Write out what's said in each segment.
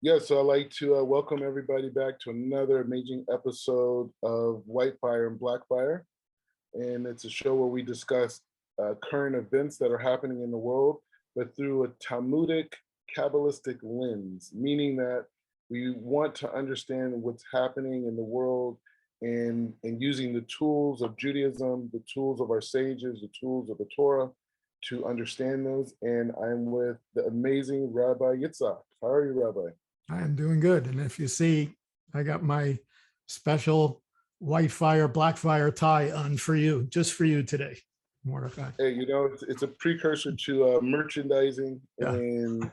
Yeah, so I'd like to welcome everybody back to another amazing episode of White Fire and Black Fire. And it's a show where we discuss current events that are happening in the world, but through a Talmudic, Kabbalistic lens, meaning that we want to understand what's happening in the world and using the tools of Judaism, the tools of our sages, the tools of the Torah to understand those. And I'm with the amazing Rabbi Yitzhak. How are you, Rabbi? I am doing good. And if you see, I got my special white fire, black fire tie on for you, just for you today, Mordecai. Hey, it's a precursor to merchandising Yeah. and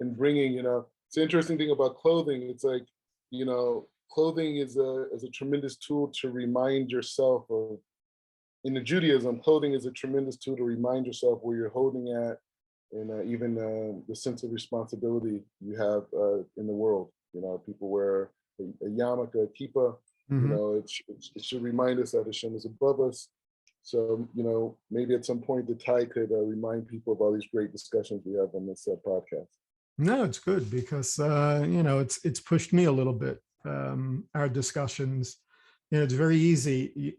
bringing, it's an interesting thing about clothing. It's like, clothing is a tremendous tool to remind yourself of, in the Judaism, clothing is a tremendous tool to remind yourself where you're holding at and even the sense of responsibility you have in the world. People wear a yarmulke, a kippah. Mhm. It should remind us that Hashem is above us. So, maybe at some point the tie could remind people of all these great discussions we have on this podcast. No, it's good because it's pushed me a little bit. Our discussions, it's very easy.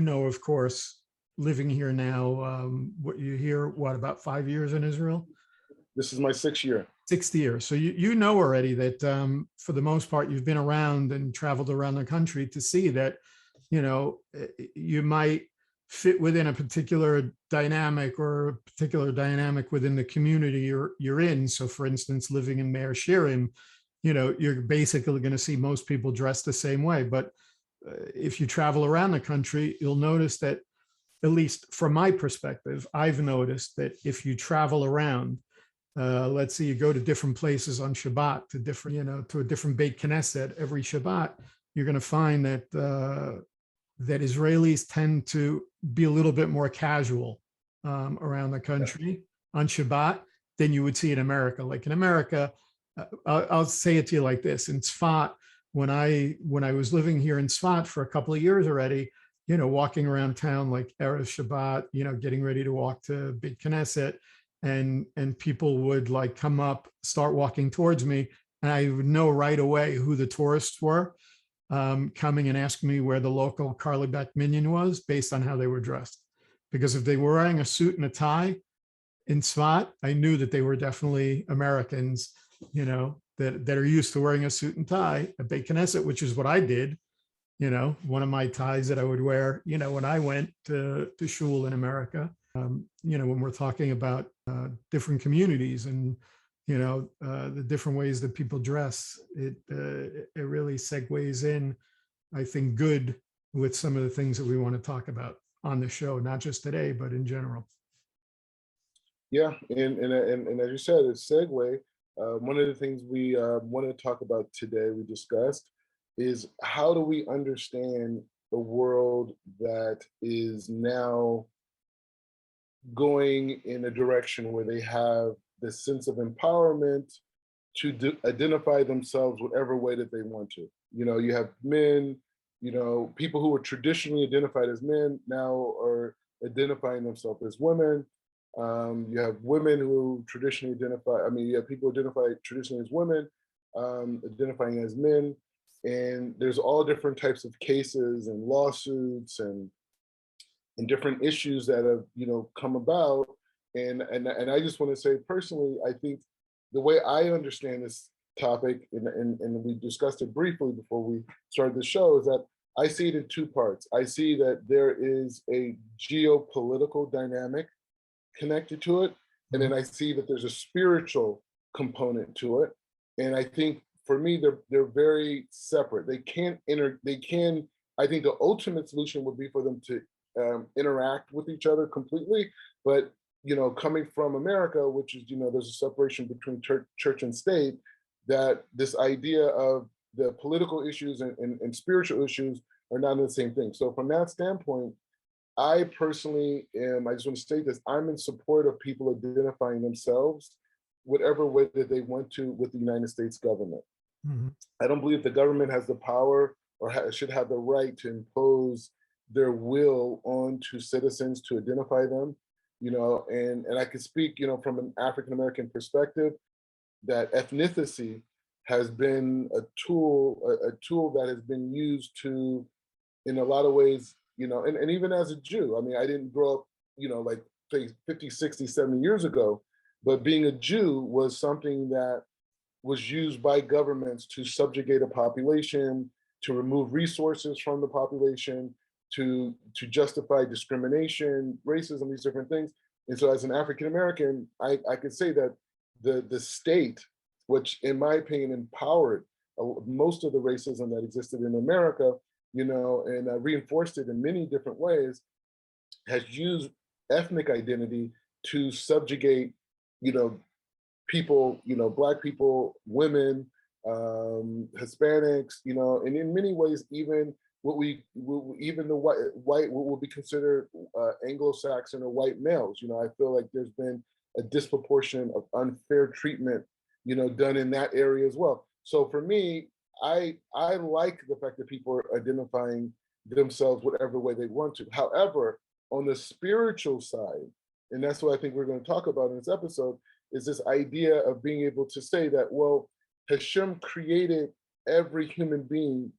Of course, living here now. What you hear? What, about 5 years in Israel? This is my 6th year. 6 years. So you know already that for the most part you've been around and traveled around the country to see that you might fit within a particular dynamic or a particular dynamic within the community you're in. So for instance, living in Meir Shirim, you're basically going to see most people dressed the same way. But if you travel around the country, you'll notice that, at least from my perspective, I've noticed that if you travel around, let's say you go to different places on Shabbat, to a different Beit Knesset every Shabbat, you're going to find that that Israelis tend to be a little bit more casual around the country on Shabbat than you would see in America. Like in America, I'll say it to you like this: in Tzfat, when I was living here in Tzfat for a couple of years already, walking around town like Erev Shabbat, getting ready to walk to Beit Knesset, and people would like come up, start walking towards me, and I would know right away who the tourists were coming and asking me where the local Karlibat Minyan was based on how they were dressed. Because if they were wearing a suit and a tie in Tzfat, I knew that they were definitely Americans, that are used to wearing a suit and tie at Beit Knesset, which is what I did. One of my ties that I would wear, when I went to shul in America. When we're talking about different communities and the different ways that people dress, it really segues in, I think, good with some of the things that we want to talk about on the show, not just today, but in general. Yeah, and as you said, it's segue. One of the things we want to talk about today, we discussed, is how do we understand a world that is now going in a direction where they have this sense of empowerment to identify themselves whatever way that they want to. You have men, people who were traditionally identified as men now are identifying themselves as women. You have women who traditionally you have people identified traditionally as women, identifying as men. And there's all different types of cases and lawsuits and different issues that have come about, and I just want to say personally, I think the way I understand this topic, and we discussed it briefly before we started the show, is that I see it in two parts. I see that there is a geopolitical dynamic connected to it, and then I see that there's a spiritual component to it, and I think for me they're very separate. They can. I think the ultimate solution would be for them to interact with each other completely. But, coming from America, which is, there's a separation between church and state, that this idea of the political issues and spiritual issues are not the same thing. So from that standpoint, I personally I just want to state this, I'm in support of people identifying themselves whatever way that they want to with the United States government. Mm-hmm. I don't believe the government has the power or should have the right to impose their will onto citizens to identify them, and I can speak, from an African American perspective. that ethnicity has been a tool that has been used to, in a lot of ways, and even as a Jew, I mean, I didn't grow up, like say 50, 60, 70 years ago, but being a Jew was something that was used by governments to subjugate a population, to remove resources from the population, to justify discrimination, racism, these different things. And so as an African American, I could say that the state, which in my opinion empowered most of the racism that existed in America, and reinforced it in many different ways, has used ethnic identity to subjugate, you know, people, Black people, women, Hispanics, and in many ways, even even the white, what would be considered Anglo-Saxon or white males. I feel like there's been a disproportion of unfair treatment, done in that area as well. So for me, I like the fact that people are identifying themselves whatever way they want to. However, on the spiritual side, and that's what I think we're going to talk about in this episode, is this idea of being able to say that, well, Hashem created every human being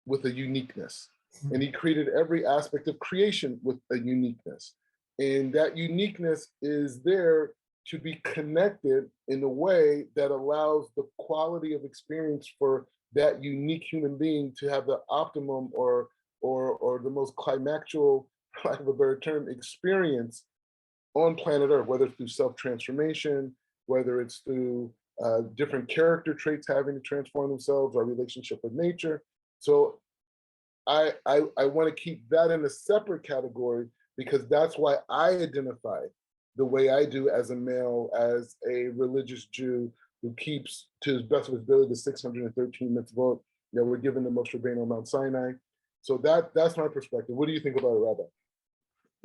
with a uniqueness, and he created every aspect of creation with a uniqueness. And that uniqueness is there to be connected in a way that allows the quality of experience for that unique human being to have the optimum or the most climactual, for lack of a better term, experience on planet Earth, whether it's through self-transformation, whether it's through different character traits having to transform themselves, our relationship with nature. So I want to keep that in a separate category, because that's why I identify the way I do as a male, as a religious Jew who keeps, to his best of his ability, the 613 mitzvot that were given to Moshe Rabbeinu on Mount Sinai. So that's my perspective. What do you think about it, Rabbi?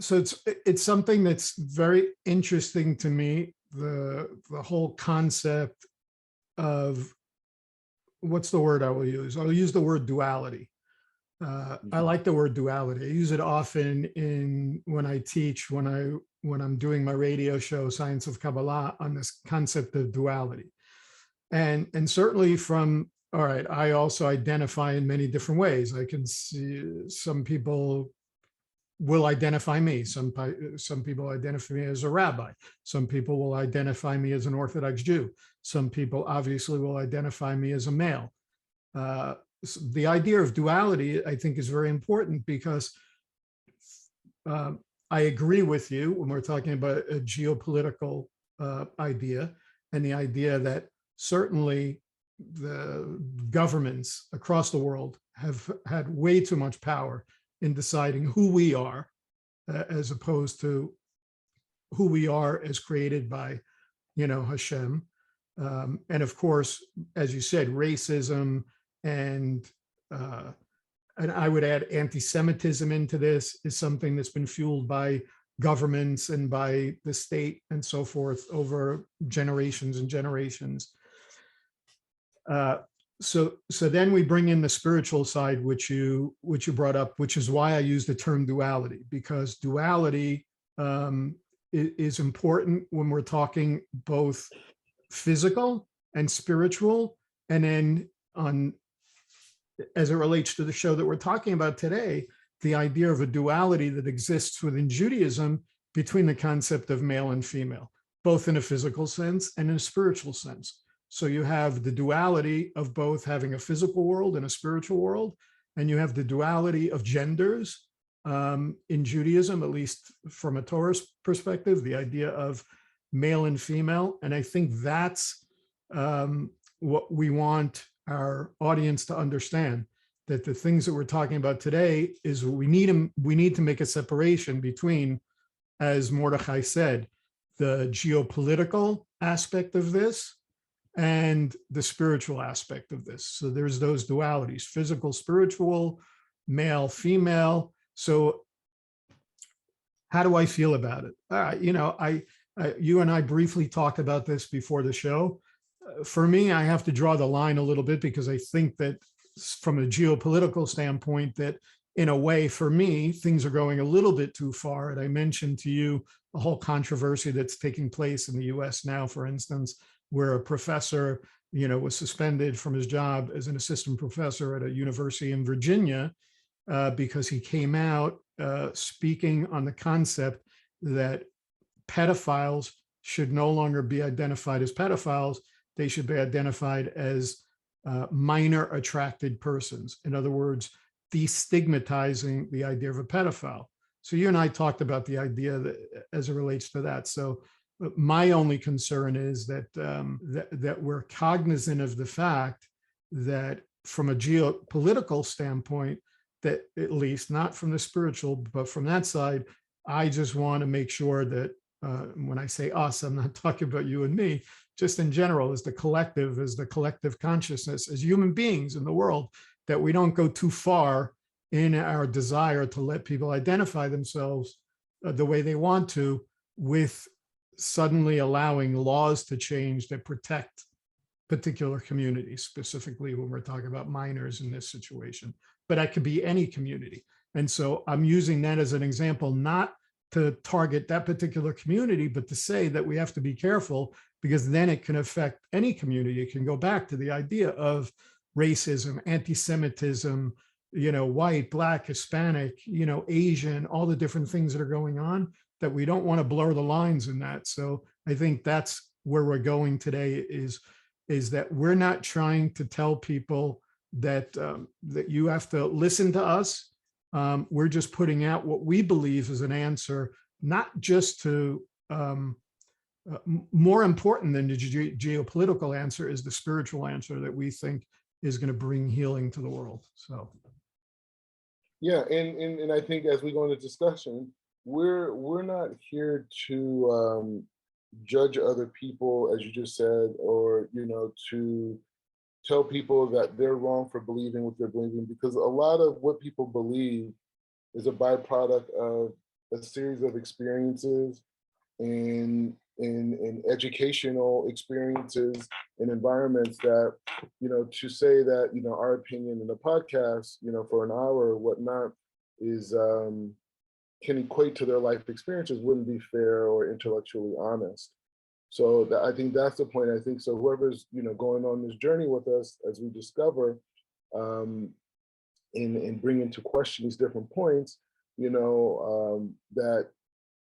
So it's something that's very interesting to me, the whole concept of, what's the word I will use? I'll use the word duality. I like the word duality. I use it often when I teach, when I'm doing my radio show, Science of Kabbalah, on this concept of duality. And certainly all right, I also identify in many different ways. I can see some people will identify me. Some people identify me as a rabbi. Some people will identify me as an Orthodox Jew. Some people obviously will identify me as a male. The idea of duality, I think, is very important, because I agree with you when we're talking about a geopolitical idea, and the idea that certainly the governments across the world have had way too much power in deciding who we are, as opposed to who we are as created by, Hashem. And of course, as you said, racism and I would add anti-Semitism into this is something that's been fueled by governments and by the state and so forth over generations and generations. So then we bring in the spiritual side, which you brought up, which is why I use the term duality, because duality is important when we're talking both physical and spiritual, and then as it relates to the show that we're talking about today, the idea of a duality that exists within Judaism between the concept of male and female, both in a physical sense and in a spiritual sense. So you have the duality of both having a physical world and a spiritual world, and you have the duality of genders in Judaism, at least from a Torah perspective, the idea of male and female. And I think that's what we want our audience to understand, that the things that we're talking about today is we need to make a separation between, as Mordechai said, the geopolitical aspect of this and the spiritual aspect of this. So there's those dualities: physical, spiritual, male, female. So how do I feel about it? You and I briefly talked about this before the show. For me, I have to draw the line a little bit, because I think that from a geopolitical standpoint, that in a way, for me, things are going a little bit too far. And I mentioned to you the whole controversy that's taking place in the US now, for instance, where a professor, was suspended from his job as an assistant professor at a university in Virginia because he came out speaking on the concept that pedophiles should no longer be identified as pedophiles. They should be identified as minor attracted persons. In other words, destigmatizing the idea of a pedophile. So you and I talked about the idea that as it relates to that. So my only concern is that that we're cognizant of the fact that from a geopolitical standpoint, that at least not from the spiritual, but from that side, I just want to make sure that when I say us, I'm not talking about you and me, just in general, as the collective consciousness, as human beings in the world, that we don't go too far in our desire to let people identify themselves the way they want to, with suddenly allowing laws to change that protect particular communities, specifically when we're talking about minors in this situation. But that could be any community. And so I'm using that as an example, not to target that particular community, but to say that we have to be careful, because then it can affect any community. It can go back to the idea of racism, anti-Semitism, white, Black, Hispanic, Asian, all the different things that are going on, that we don't want to blur the lines in that. So I think that's where we're going today, is that we're not trying to tell people that that you have to listen to us. We're just putting out what we believe is an answer, not just to more important than the geopolitical answer is the spiritual answer that we think is going to bring healing to the world. So yeah, and I think as we go into discussion, we're not here to judge other people, as you just said, or to tell people that they're wrong for believing what they're believing, because a lot of what people believe is a byproduct of a series of experiences and in educational experiences and environments that, to say that, our opinion in a podcast, for an hour or whatnot is can equate to their life experiences wouldn't be fair or intellectually honest. So I think that's the point. I think so. Whoever's going on this journey with us as we discover, and bring into question these different points, that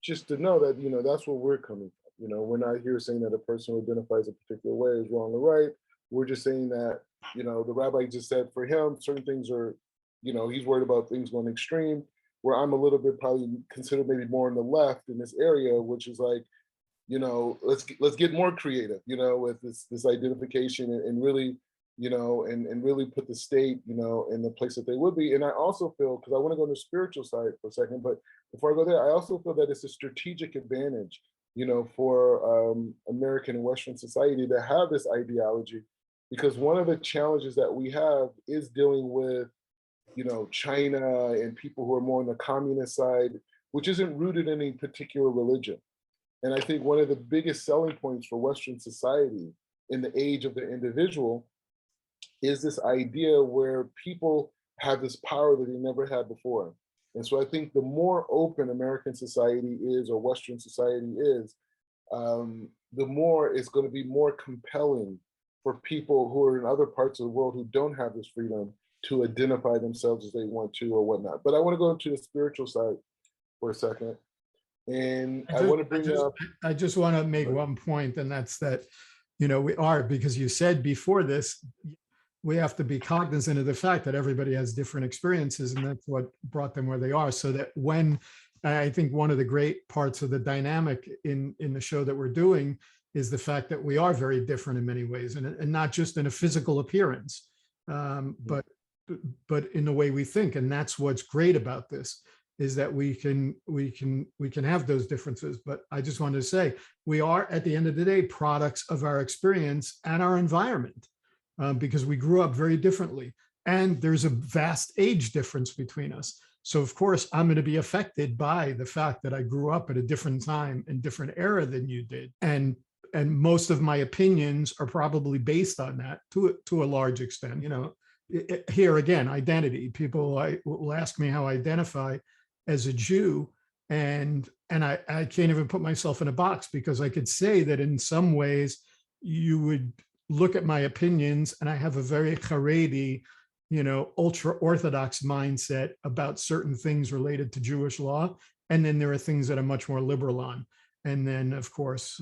just to know that that's where we're coming from. We're not here saying that a person who identifies a particular way is wrong or right. We're just saying that the rabbi just said for him certain things are, he's worried about things going extreme. Where I'm a little bit probably considered maybe more on the left in this area, which is like, let's get more creative, with this identification and really, and really put the state, in the place that they would be. And I also feel, because I want to go on the spiritual side for a second, but before I go there, I also feel that it's a strategic advantage, for American and Western society to have this ideology, because one of the challenges that we have is dealing with, China and people who are more on the communist side, which isn't rooted in any particular religion. And I think one of the biggest selling points for Western society in the age of the individual is this idea where people have this power that they never had before. And so I think the more open American society is, or Western society is, the more it's going to be more compelling for people who are in other parts of the world who don't have this freedom to identify themselves as they want to or whatnot. But I want to go into the spiritual side for a second. And I want to bring up. I just want to make one point, and that's that, we are, because you said before this, we have to be cognizant of the fact that everybody has different experiences, and that's what brought them where they are. So that when I think one of the great parts of the dynamic in the show that we're doing is the fact that we are very different in many ways, and not just in a physical appearance, but in the way we think. And that's what's great about this, is that we can have those differences. But I just wanted to say, we are at the end of the day products of our experience and our environment, because we grew up very differently, and there's a vast age difference between us. So of course I'm going to be affected by the fact that I grew up at a different time and different era than you did, and most of my opinions are probably based on that to a large extent. Here again, identity. People will ask me how I identify as a Jew, and I can't even put myself in a box, because I could say that in some ways, you would look at my opinions, and I have a very Haredi, ultra Orthodox mindset about certain things related to Jewish law. And then there are things that I'm much more liberal on. And then, of course,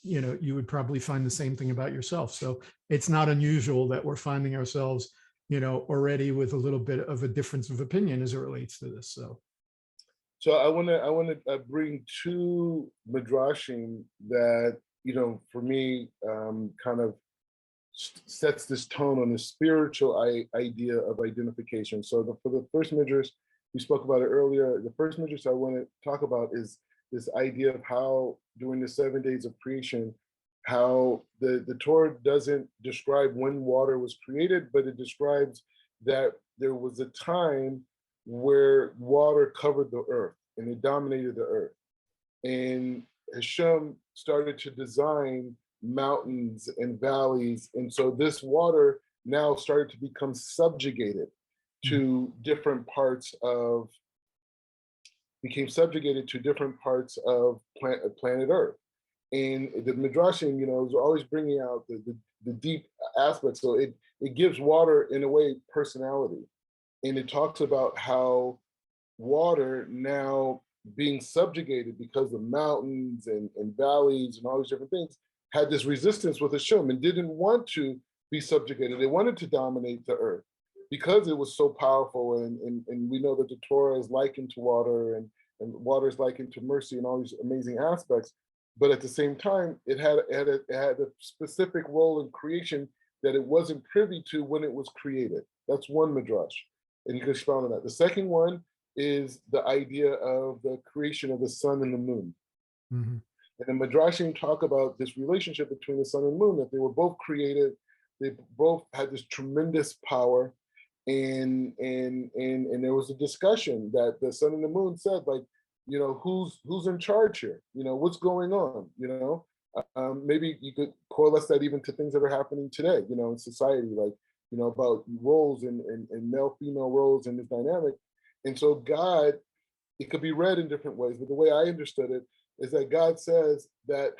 you would probably find the same thing about yourself. So it's not unusual that we're finding ourselves, already with a little bit of a difference of opinion as it relates to this. So I want to bring two midrashim that for me kind of sets this tone on the spiritual idea of identification. So for the first midrash, we spoke about it earlier. The first midrash I want to talk about is this idea of how during the 7 days of creation, how the Torah doesn't describe when water was created, but it describes that there was a time where water covered the earth and it dominated the earth. And Hashem started to design mountains and valleys. And so this water now started to become subjugated to different parts of, planet Earth. And the Midrashim, is always bringing out the deep aspects. So it gives water, in a way, personality. And it talks about how water now being subjugated because of mountains and valleys and all these different things had this resistance with Hashem and didn't want to be subjugated. They wanted to dominate the earth because it was so powerful. And we know that the Torah is likened to water and water is likened to mercy and all these amazing aspects. But at the same time, it had a specific role in creation that it wasn't privy to when it was created. That's one midrash, and you can expound on that. The second one is the idea of the creation of the sun and the moon. Mm-hmm. And the midrashim talk about this relationship between the sun and moon, that they were both created, they both had this tremendous power, and there was a discussion that the sun and the moon said, like, who's in charge here? What's going on? Maybe you could correlate that even to things that are happening today, in society, like, about roles and male-female roles in this dynamic. And so God, it could be read in different ways, but the way I understood it is that God says that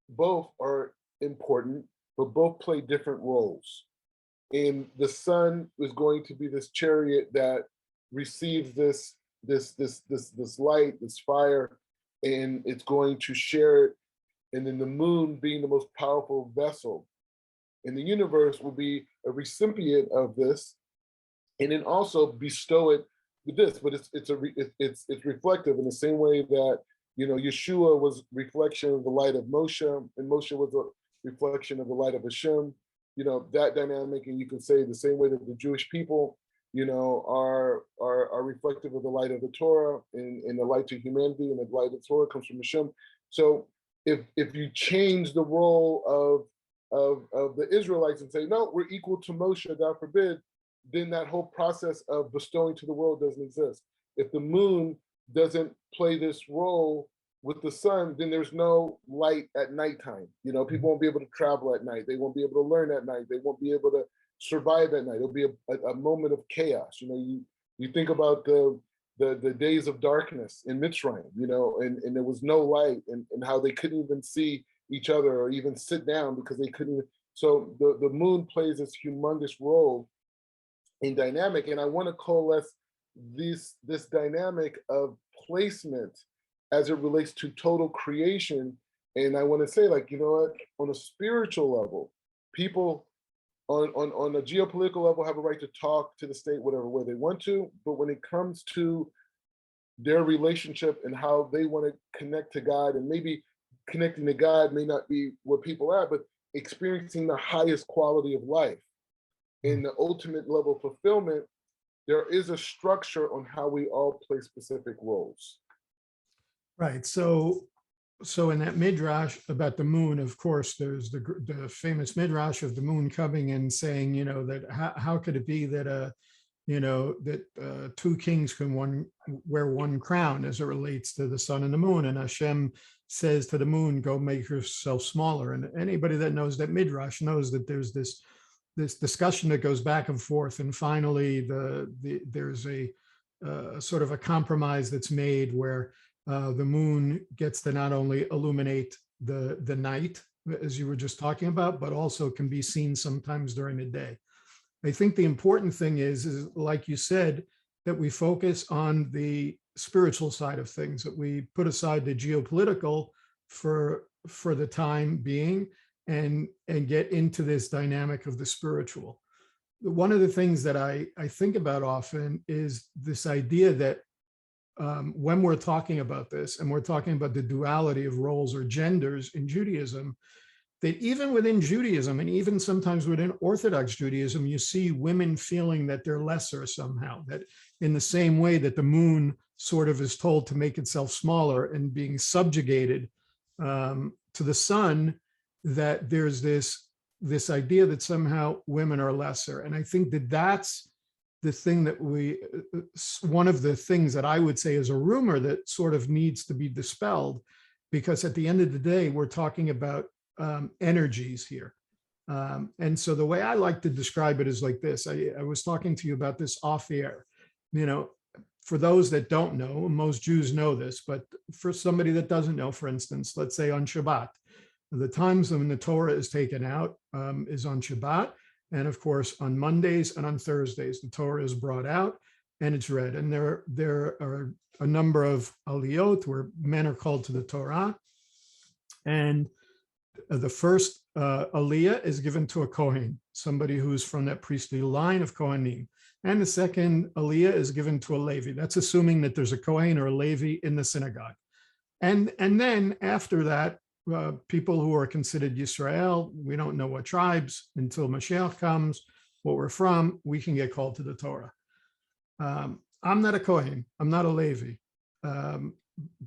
both are important, but both play different roles. And the sun is going to be this chariot that receives this light, this fire, and it's going to share it. And then the moon, being the most powerful vessel in the universe, will be a recipient of this, and then also bestow it with this. But it's reflective in the same way that Yeshua was reflection of the light of Moshe, and Moshe was a reflection of the light of Hashem. That dynamic, and you can say the same way that the Jewish people, are reflective of the light of the Torah and the light to humanity, and the light of the Torah comes from Hashem. So if you change the role of the Israelites and say, no, we're equal to Moshe, God forbid, then that whole process of bestowing to the world doesn't exist. If the moon doesn't play this role with the sun, then there's no light at nighttime. People won't be able to travel at night. They won't be able to learn at night. They won't be able to survive at night. It'll be a moment of chaos. You think about the days of darkness in Mitzrayim, and there was no light, and how they couldn't even see each other or even sit down because they couldn't. So the moon plays this humongous role in dynamic. And I want to coalesce this dynamic of placement as it relates to total creation. And I want to say, like, on a spiritual level, people on a geopolitical level have a right to talk to the state whatever way they want to, but when it comes to their relationship and how they want to connect to God, and maybe connecting to God may not be where people are, but experiencing the highest quality of life in the ultimate level of fulfillment, there is a structure on how we all play specific roles. Right. So in that midrash about the moon, of course, there's the famous midrash of the moon coming and saying, that how could it be that two kings can wear one crown as it relates to the sun and the moon? And Hashem says to the moon, go make yourself smaller. And anybody that knows that midrash knows that there's this discussion that goes back and forth, and finally there's a sort of a compromise that's made where the moon gets to not only illuminate the night, as you were just talking about, but also can be seen sometimes during the day. I think the important thing is like you said, that we focus on the spiritual side of things, that we put aside the geopolitical for the time being, and get into this dynamic of the spiritual. One of the things that I think about often is this idea that when we're talking about this, and we're talking about the duality of roles or genders in Judaism, that even within Judaism, and even sometimes within Orthodox Judaism, you see women feeling that they're lesser somehow, that in the same way that the moon sort of is told to make itself smaller and being subjugated to the sun, that there's this idea that somehow women are lesser. And I think that that's the thing that one of the things that I would say is a rumor that sort of needs to be dispelled, because at the end of the day, we're talking about energies here. And so the way I like to describe it is like this. I was talking to you about this off air. For those that don't know, most Jews know this, but for somebody that doesn't know, for instance, let's say on Shabbat, the times when the Torah is taken out is on Shabbat. And of course, on Mondays and on Thursdays, the Torah is brought out and it's read. And there are a number of aliyot where men are called to the Torah. And the first aliyah is given to a Kohen, somebody who's from that priestly line of Kohanim. And the second aliyah is given to a Levi. That's assuming that there's a Kohen or a Levi in the synagogue. And then after that, people who are considered Yisrael, we don't know what tribes until Mashiach comes, what we're from, we can get called to the Torah. I'm not a Kohen, I'm not a Levi.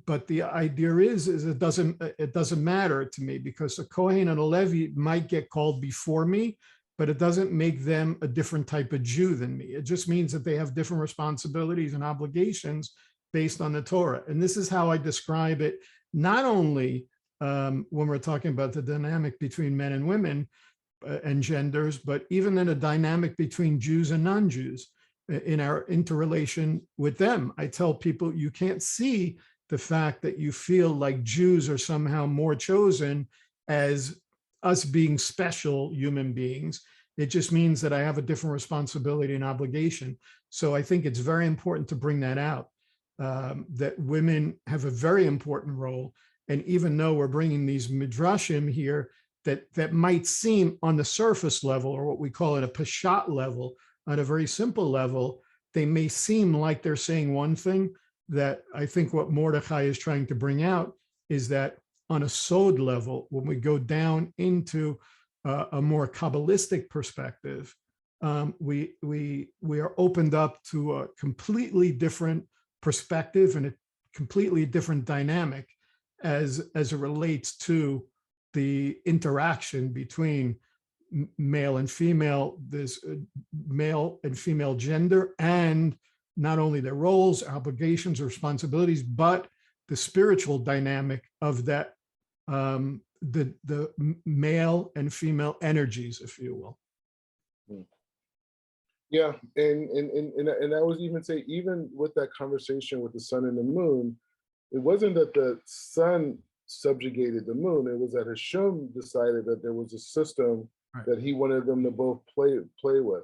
But the idea is it doesn't matter to me, because a Kohen and a Levi might get called before me, but it doesn't make them a different type of Jew than me. It just means that they have different responsibilities and obligations based on the Torah. And this is how I describe it, not only when we're talking about the dynamic between men and women and genders, but even in a dynamic between Jews and non-Jews in our interrelation with them. I tell people, you can't see the fact that you feel like Jews are somehow more chosen as us being special human beings. It just means that I have a different responsibility and obligation. So I think it's very important to bring that out, that women have a very important role. And even though we're bringing these midrashim here that might seem on the surface level, or what we call it a pashat level, on a very simple level, they may seem like they're saying one thing. That I think what Mordechai is trying to bring out is that on a sod level, when we go down into a more Kabbalistic perspective, we are opened up to a completely different perspective and a completely different dynamic as it relates to the interaction between male and female, this male and female gender, and not only their roles, obligations, responsibilities, but the spiritual dynamic of that, the male and female energies, if you will. Yeah, and I would even say, even with that conversation with the sun and the moon, it wasn't that the sun subjugated the moon. It was that Hashem decided that there was a system that he wanted them to both play with.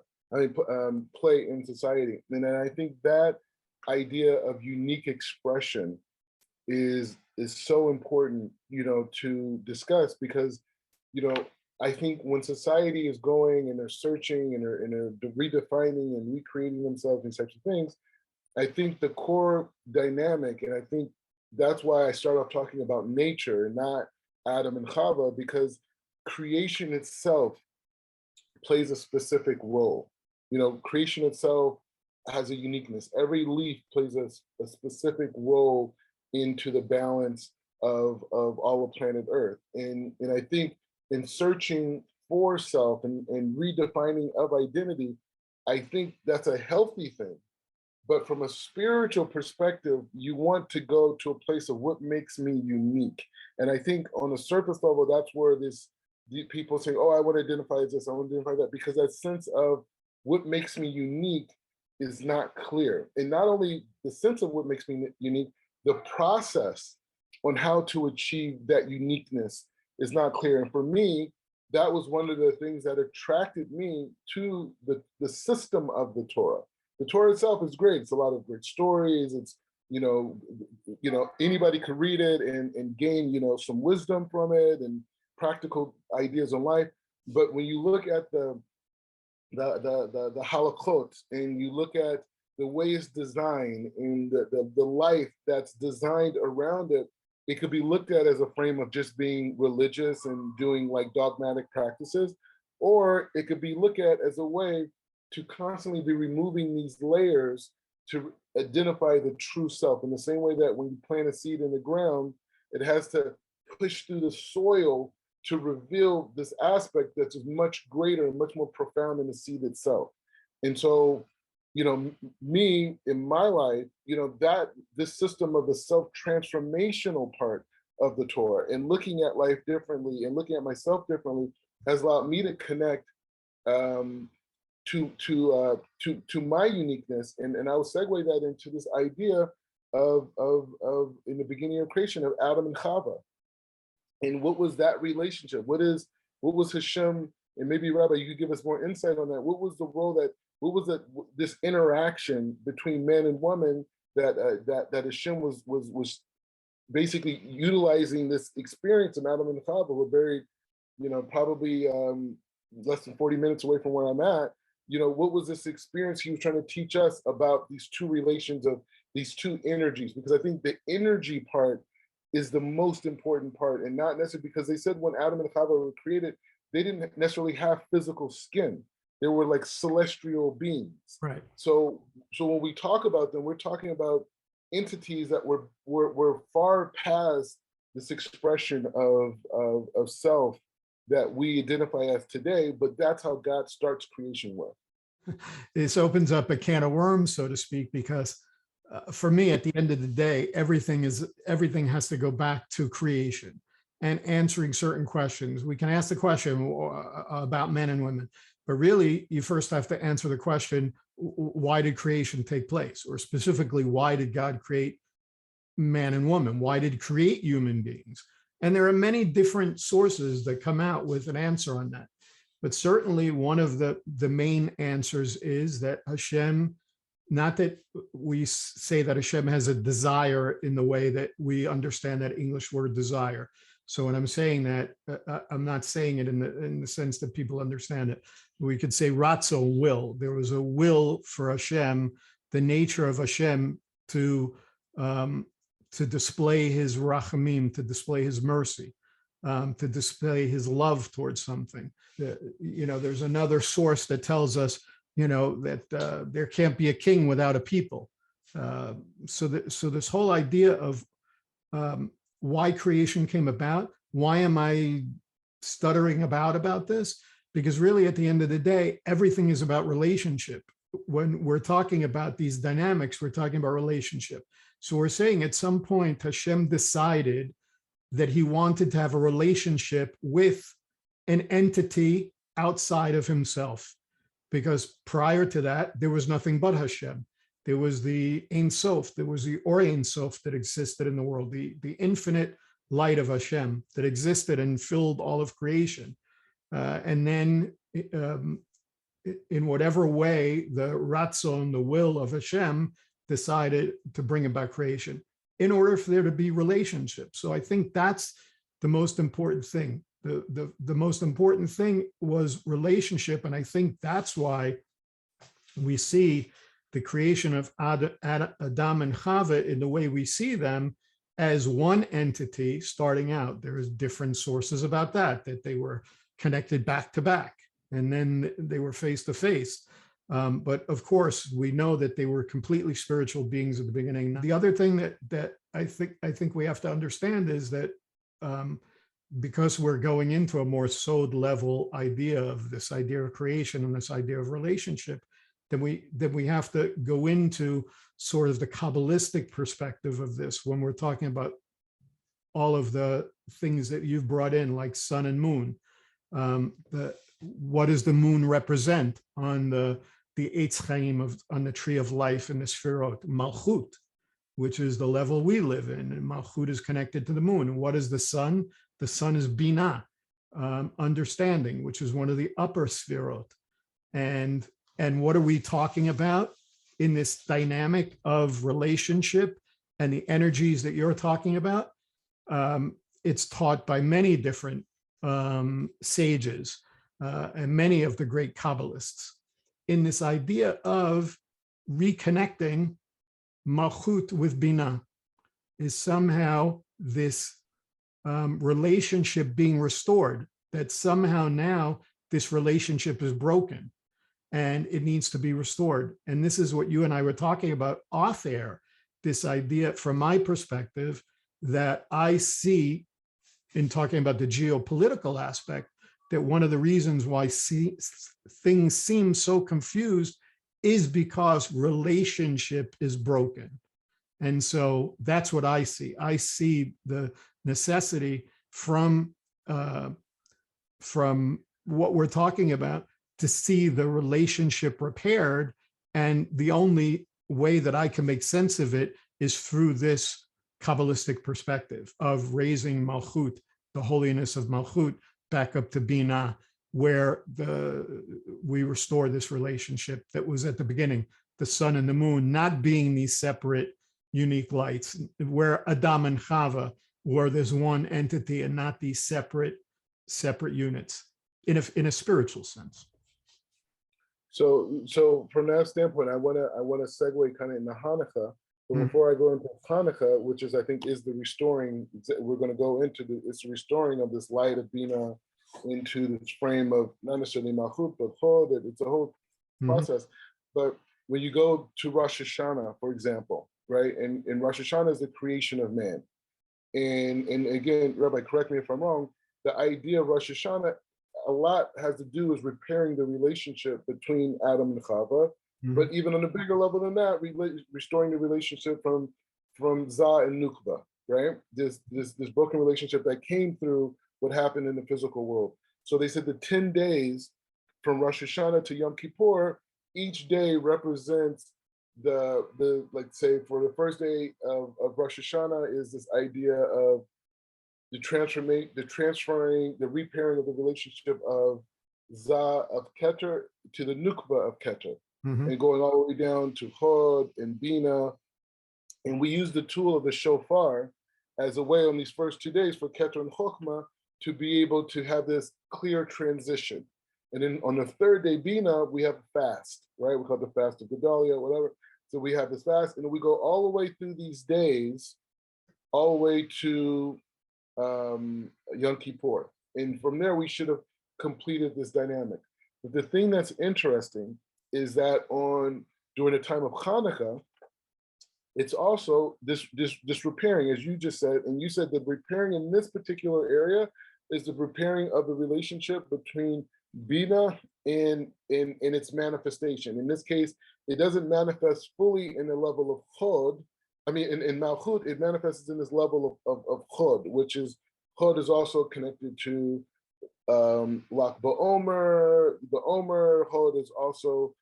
Play in society. And then I think that idea of unique expression is so important, to discuss, because, I think when society is going and they're searching and they're redefining and recreating themselves and such things, I think the core dynamic, and I think that's why I start off talking about nature and not Adam and Chava, because creation itself plays a specific role. Creation itself has a uniqueness. Every leaf plays a specific role into the balance of all of planet Earth. And I think in searching for self and redefining of identity, I think that's a healthy thing. But from a spiritual perspective, you want to go to a place of what makes me unique. And I think on the surface level, that's where people say, oh, I want to identify as this, I want to identify that, because that sense of what makes me unique is not clear. And not only the sense of what makes me unique, the process on how to achieve that uniqueness is not clear. And for me, that was one of the things that attracted me to the system of the Torah. The Torah itself is great. It's a lot of great stories. It's, anybody could read it and gain, some wisdom from it and practical ideas on life. But when you look at the halachot, and you look at the way it's designed and the life that's designed around it, it could be looked at as a frame of just being religious and doing like dogmatic practices, or it could be looked at as a way to constantly be removing these layers to identify the true self. In the same way that when you plant a seed in the ground, it has to push through the soil to reveal this aspect that's much greater and much more profound than the seed itself. And so, me in my life, that this system of the self-transformational part of the Torah and looking at life differently and looking at myself differently has allowed me to connect to my uniqueness. And I will segue that into this idea of in the beginning of creation of Adam and Chava. And what was that relationship? What was Hashem? And maybe Rabbi, you could give us more insight on that. What was the role what was this interaction between man and woman that Hashem was basically utilizing this experience in Adam and Chava? We're very, probably less than 40 minutes away from where I'm at. What was this experience he was trying to teach us about these two relations of these two energies? Because I think the energy part is the most important part, and not necessarily because they said when Adam and Chava were created, they didn't necessarily have physical skin. They were like celestial beings. Right. So when we talk about them, we're talking about entities that were far past this expression of self that we identify as today, but that's how God starts creation with. This opens up a can of worms, so to speak, because for me, at the end of the day, everything has to go back to creation and answering certain questions. We can ask the question about men and women, but really you first have to answer the question, why did creation take place? Or specifically, why did God create man and woman? Why did he create human beings? And there are many different sources that come out with an answer on that. But certainly one of the main answers is that Hashem, not that we say that Hashem has a desire in the way that we understand that English word desire. So when I'm saying that, I'm not saying it in the sense that people understand it. We could say ratzo, will. There was a will for Hashem, the nature of Hashem to display his rachamim, to display his mercy, to display his love towards something. There's another source that tells us, that there can't be a king without a people. So this whole idea of why creation came about, why am I stuttering about this? Because really, at the end of the day, everything is about relationship. When we're talking about these dynamics, we're talking about relationship. So we're saying at some point, Hashem decided that he wanted to have a relationship with an entity outside of himself. Because prior to that, there was nothing but Hashem. There was the Ein Sof, there was the Or Ein Sof that existed in the world, the infinite light of Hashem that existed and filled all of creation. And then in whatever way, the Ratzon, the will of Hashem, decided to bring about creation in order for there to be relationship. So I think that's the most important thing. The most important thing was relationship. And I think that's why we see the creation of Adam and Chava in the way we see them as one entity starting out. There's different sources about that they were connected back to back, and then they were face to face. But of course, we know that they were completely spiritual beings at the beginning. The other thing that I think we have to understand is that because we're going into a more sod level idea of this idea of creation and this idea of relationship, then we have to go into sort of the Kabbalistic perspective of this when we're talking about all of the things that you've brought in, like sun and moon. What does the moon represent on the Eitz Chaim on the tree of life in the Sfirot? Malchut. which is the level we live in. And Malchut is connected to the moon. And what is the sun? The sun is Binah, understanding, which is one of the upper sphirot. And what are we talking about in this dynamic of relationship and the energies that you're talking about? It's taught by many different sages and many of the great Kabbalists in this idea of reconnecting Malchut with Binah, is somehow this relationship being restored, that somehow now this relationship is broken and it needs to be restored. And this is what you and I were talking about off air, this idea from my perspective that I see in talking about the geopolitical aspect, that one of the reasons why things seem so confused is because relationship is broken. And so that's what I see. I see the necessity from what we're talking about to see the relationship repaired. And the only way that I can make sense of it is through this Kabbalistic perspective of raising Malchut, the holiness of Malchut, back up to Binah, where we restore this relationship that was at the beginning, the sun and the moon not being these separate, unique lights, where Adam and Chava, where there's one entity and not these separate units in a spiritual sense. So from that standpoint, I wanna segue kind of into Hanukkah. But before I go into Hanukkah, which is I think is the restoring, we're going to go into it's the restoring of this light of Binah into this frame of not necessarily Malchut, but Chod. It's a whole process. But when you go to Rosh Hashanah, for example, right, and Rosh Hashanah is the creation of man. And again, Rabbi, correct me if I'm wrong, the idea of Rosh Hashanah, a lot has to do with repairing the relationship between Adam and Chava. But even on a bigger level than that, restoring the relationship from Zah and Nukba, right? This broken relationship that came through what happened in the physical world. So they said the 10 days from Rosh Hashanah to Yom Kippur, each day represents the like say for the first day of Rosh Hashanah is this idea of the repairing of the relationship of Zah of Keter to the Nukba of Keter. And going all the way down to Chod and Binah. And we use the tool of the shofar as a way on these first 2 days for Keter and Chokhmah to be able to have this clear transition. And then on the third day, Binah, we have a fast, right? We call it the fast of Gedalia, whatever. So we have this fast, and then we go all the way through these days, all the way to Yom Kippur. And from there, we should have completed this dynamic. But the thing that's interesting is that during the time of Hanukkah, it's also this repairing, as you just said, and you said the repairing in this particular area is the repairing of the relationship between Binah and its manifestation. In this case, it doesn't manifest fully in the level of Chod. I mean, in Malchut, it manifests in this level of Chod, which is Chod is also connected to Lach Ba'omer. The Omer Chod is also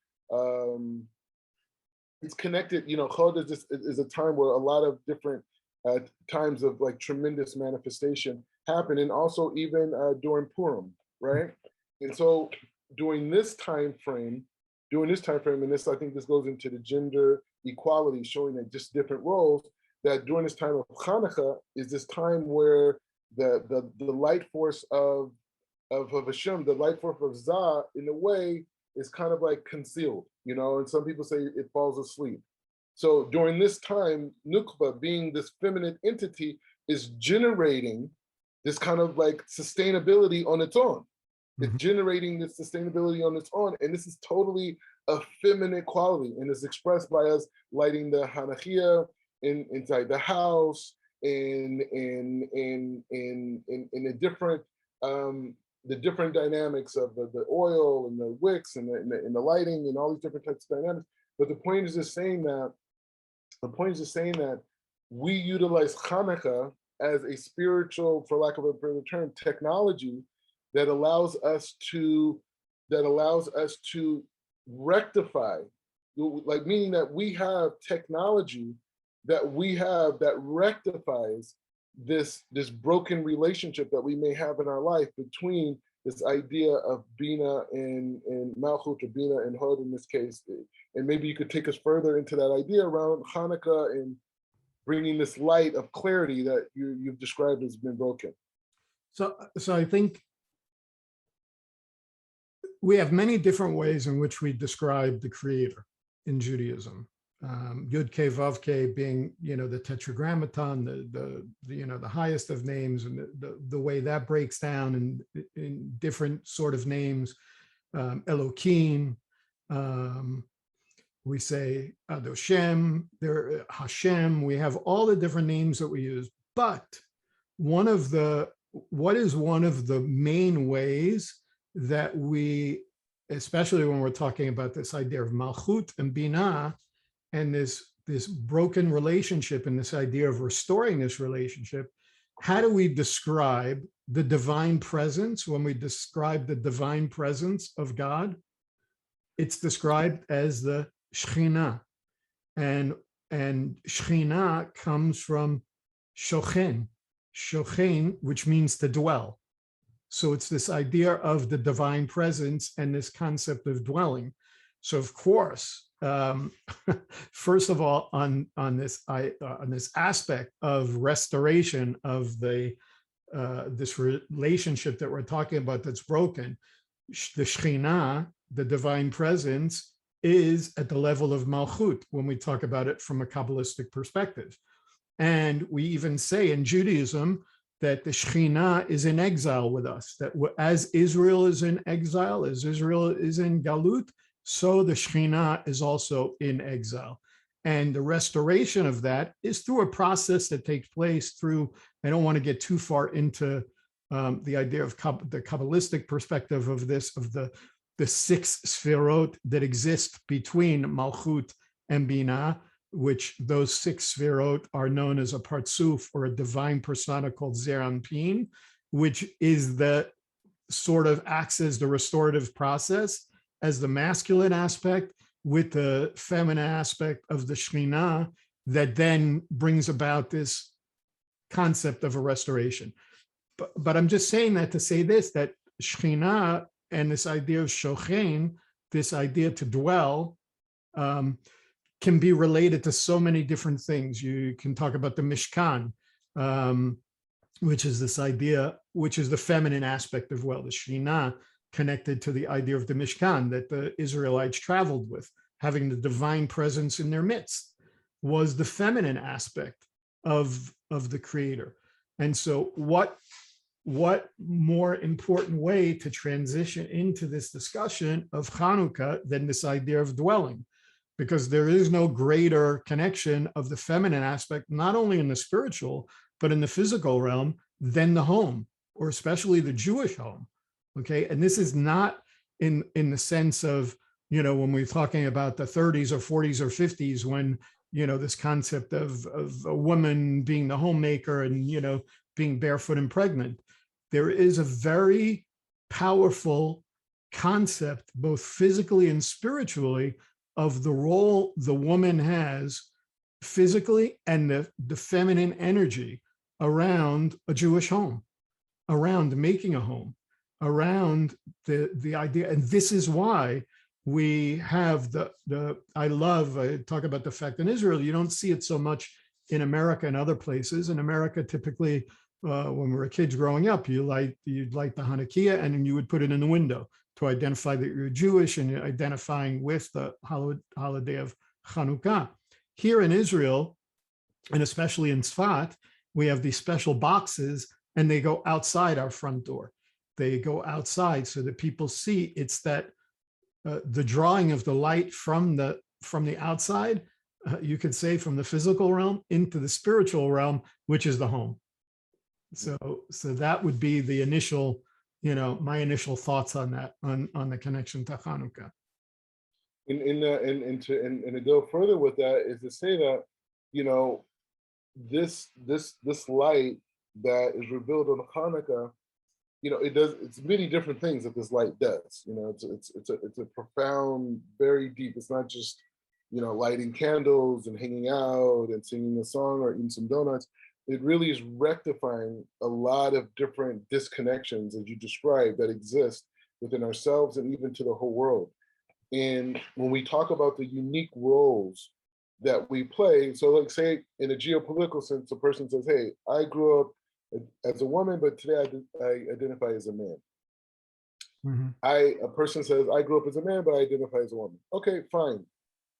it's connected. You know, Chod is a time where a lot of different times of like tremendous manifestation happen, and also even during Purim, right? And so during this time frame, and this I think this goes into the gender equality, showing that just different roles. That during this time of Hanukkah is this time where the light force of Hashem, the light force of Zah, in a way, is kind of like concealed, you know, and some people say it falls asleep. So during this time, Nukba, being this feminine entity, is generating this kind of like sustainability on its own. It's generating this sustainability on its own, and this is totally a feminine quality, and it's expressed by us lighting the Hanukkiah inside the house, in the different dynamics of the oil and the wicks and the lighting and all these different types of dynamics. But the point is just saying that we utilize Hanukkah as a spiritual, for lack of a better term, technology that allows us to rectify, like meaning that we have technology that we have that rectifies this broken relationship that we may have in our life between this idea of Bina and Malchut, or Bina and Hod in this case. And maybe you could take us further into that idea around Hanukkah and bringing this light of clarity that you've described as been broken. So I think we have many different ways in which we describe the Creator in Judaism. Yud Ke Vav Ke being, the Tetragrammaton, the highest of names, and the way that breaks down in different sort of names. Elohim, we say Adoshem, Hashem. We have all the different names that we use, but what is one of the main ways that we, especially when we're talking about this idea of Malchut and Binah, and this broken relationship and this idea of restoring this relationship, how do we describe the divine presence? When we describe the divine presence of God, it's described as the Shekhinah, and Shekhinah comes from Shochen, which means to dwell. So it's this idea of the divine presence and this concept of dwelling. So of course, first of all, on this aspect of restoration of this relationship that we're talking about that's broken, the Shekhinah, the divine presence, is at the level of Malchut when we talk about it from a Kabbalistic perspective. And we even say in Judaism that the Shekhinah is in exile with us, that as Israel is in exile, as Israel is in Galut, so the Shekhinah is also in exile. And the restoration of that is through a process that takes place through, I don't want to get too far into the idea of the Kabbalistic perspective of this, of the six sfirot that exist between Malchut and Binah, which those six sfirot are known as a partsuf, or a divine persona called Zeir Anpin, which is the sort of acts as the restorative process, as the masculine aspect with the feminine aspect of the Shekhinah, that then brings about this concept of a restoration. But I'm just saying that to say this, that Shekhinah and this idea of Shochen, this idea to dwell, can be related to so many different things. You can talk about the Mishkan, which is this idea, which is the feminine aspect of, well, the Shekhinah connected to the idea of the Mishkan that the Israelites traveled with, having the divine presence in their midst, was the feminine aspect of the Creator. And so what more important way to transition into this discussion of Hanukkah than this idea of dwelling? Because there is no greater connection of the feminine aspect, not only in the spiritual, but in the physical realm, than the home, or especially the Jewish home. Okay, and this is not in the sense of, when we're talking about the 30s or 40s or 50s, when, this concept of a woman being the homemaker and, being barefoot and pregnant. There is a very powerful concept, both physically and spiritually, of the role the woman has physically and the feminine energy around a Jewish home, around making a home, around the idea. And this is why we have I talk about the fact in Israel, you don't see it so much in America and other places. In America, typically, when we were kids growing up, you'd light the Hanukkah and then you would put it in the window to identify that you're Jewish and you're identifying with the holiday of Hanukkah. Here in Israel, and especially in Tzfat, we have these special boxes and they go outside our front door. They go outside so that people see. It's that the drawing of the light from the outside, you could say from the physical realm into the spiritual realm, which is the home. So that would be the initial, my initial thoughts on that, on the connection to Hanukkah. And to go further with that is to say that, this light that is revealed on Hanukkah, it's many different things that this light does. It's a profound, very deep. It's not just lighting candles and hanging out and singing a song or eating some donuts. It really is rectifying a lot of different disconnections, as you described, that exist within ourselves and even to the whole world. And when we talk about the unique roles that we play, so like say in a geopolitical sense, a person says, hey, I grew up as a woman, but today I identify as a man. Mhm. A person says, I grew up as a man, but I identify as a woman. Okay, fine.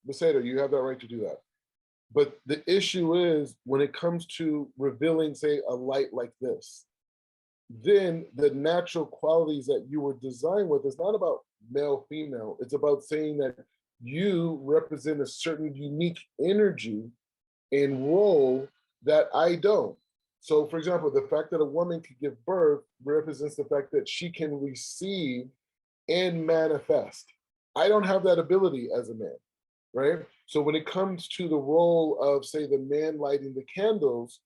Beseder, you have that right to do that. But the issue is when it comes to revealing, say, a light like this, then the natural qualities that you were designed with is not about male, female. It's about saying that you represent a certain unique energy and role that I don't. So, for example, the fact that a woman can give birth represents the fact that she can receive and manifest. I don't have that ability as a man, right? So when it comes to the role of, say, the man lighting the candles,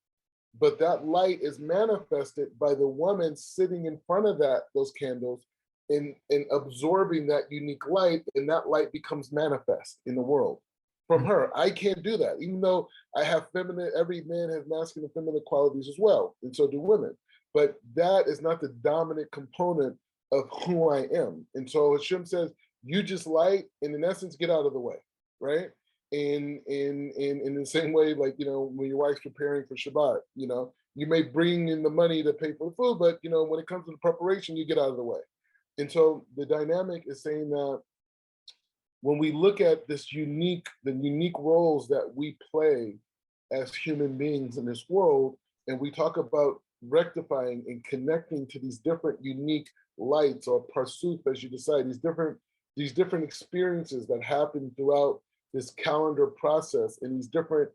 but that light is manifested by the woman sitting in front of those candles and absorbing that unique light, and that light becomes manifest in the world from her. I can't do that, even though I have feminine, every man has masculine and feminine qualities as well, and so do women. But that is not the dominant component of who I am. And so Hashem says, you just light, and in essence, get out of the way, right? In the same way, like, when your wife's preparing for Shabbat, you may bring in the money to pay for the food, but when it comes to the preparation, you get out of the way. And so the dynamic is saying that when we look at the unique roles that we play as human beings in this world, and we talk about rectifying and connecting to these different unique lights or pursuits, as you decide, these different experiences that happen throughout this calendar process, and these different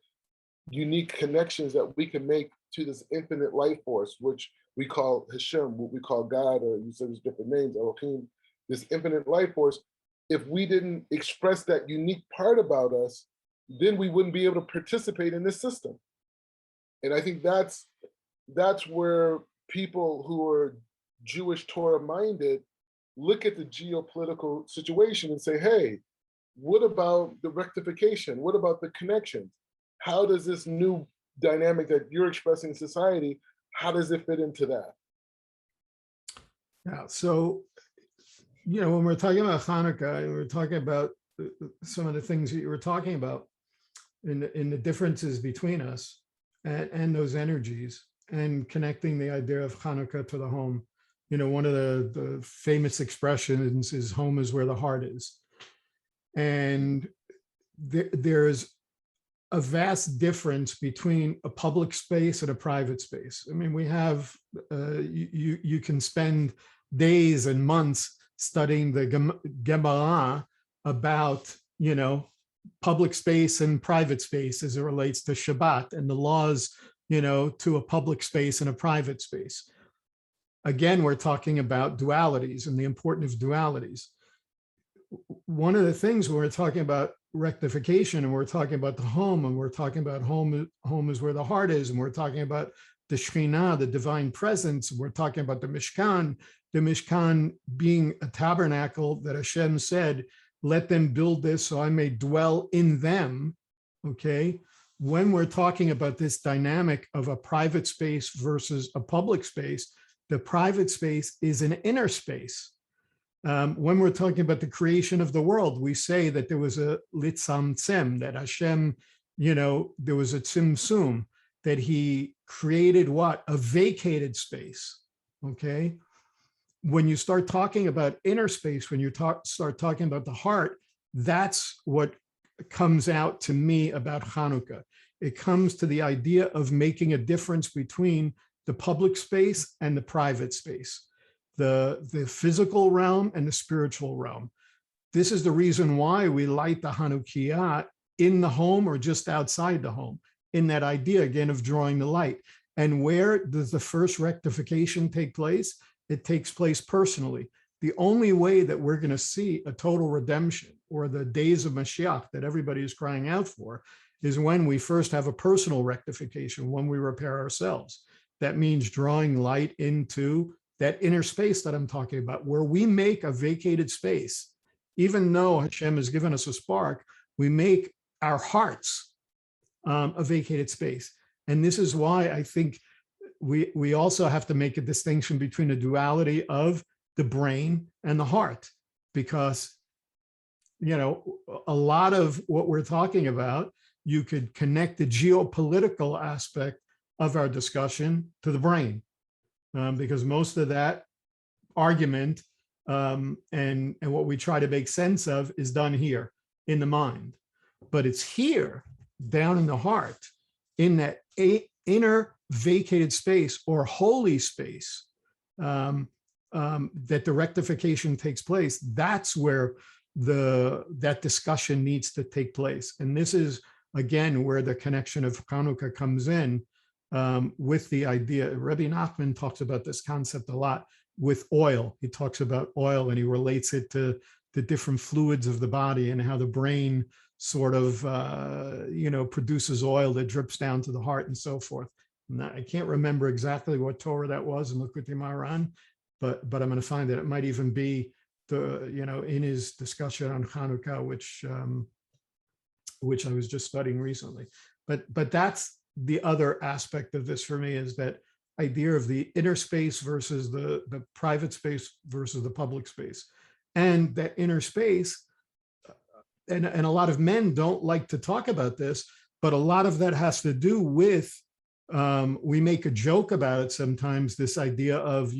unique connections that we can make to this infinite life force, which we call Hashem, what we call God, or you said there's different names, Elohim, this infinite life force. If we didn't express that unique part about us, then we wouldn't be able to participate in this system. And I think that's where people who are Jewish Torah minded look at the geopolitical situation and say, hey, what about the rectification? What about the connections? How does this new dynamic that you're expressing in society, how does it fit into that? Yeah. So, when we're talking about Hanukkah, we're talking about some of the things that you were talking about in the differences between us and those energies, and connecting the idea of Hanukkah to the home. One of the famous expressions is home is where the heart is. And there's a vast difference between a public space and a private space. I mean, we have, you can spend days and months studying the Gemara about, public space and private space as it relates to Shabbat and the laws, to a public space and a private space. Again, we're talking about dualities and the importance of dualities. One of the things when we're talking about rectification, and we're talking about the home, and we're talking about home is where the heart is, and we're talking about the Shekhinah, the divine presence, and we're talking about the Mishkan being a tabernacle that Hashem said, let them build this so I may dwell in them, okay? When we're talking about this dynamic of a private space versus a public space, the private space is an inner space. When we're talking about the creation of the world, we say that there was a litzamtzem, that Hashem, there was a tzimtzum, that he created what? A vacated space, okay? When you start talking about inner space, when you start talking about the heart, that's what comes out to me about Hanukkah. It comes to the idea of making a difference between the public space and the private space, the physical realm and the spiritual realm. This is the reason why we light the Hanukkah in the home or just outside the home, in that idea, again, of drawing the light. And where does the first rectification take place? It takes place personally. The only way that we're going to see a total redemption, or the days of Mashiach that everybody is crying out for, is when we first have a personal rectification, when we repair ourselves. That means drawing light into that inner space that I'm talking about, where we make a vacated space. Even though Hashem has given us a spark, we make our hearts a vacated space. And this is why I think we also have to make a distinction between the duality of the brain and the heart, because a lot of what we're talking about, you could connect the geopolitical aspect of our discussion to the brain, because most of that argument and what we try to make sense of is done here in the mind. But it's here, down in the heart, in that inner vacated space or holy space, that the rectification takes place. That's where that discussion needs to take place. And this is, again, where the connection of Hanukkah comes in, with the idea. Rabbi Nachman talks about this concept a lot with oil. He talks about oil and he relates it to the different fluids of the body and how the brain sort of, produces oil that drips down to the heart and so forth. I can't remember exactly what Torah that was in Likutei Moharan, but I'm going to find it. It might even be in his discussion on Hanukkah, which I was just studying recently. But that's the other aspect of this for me, is that idea of the inner space versus the private space versus the public space. And that inner space, and a lot of men don't like to talk about this, but a lot of that has to do with, we make a joke about it sometimes, this idea of,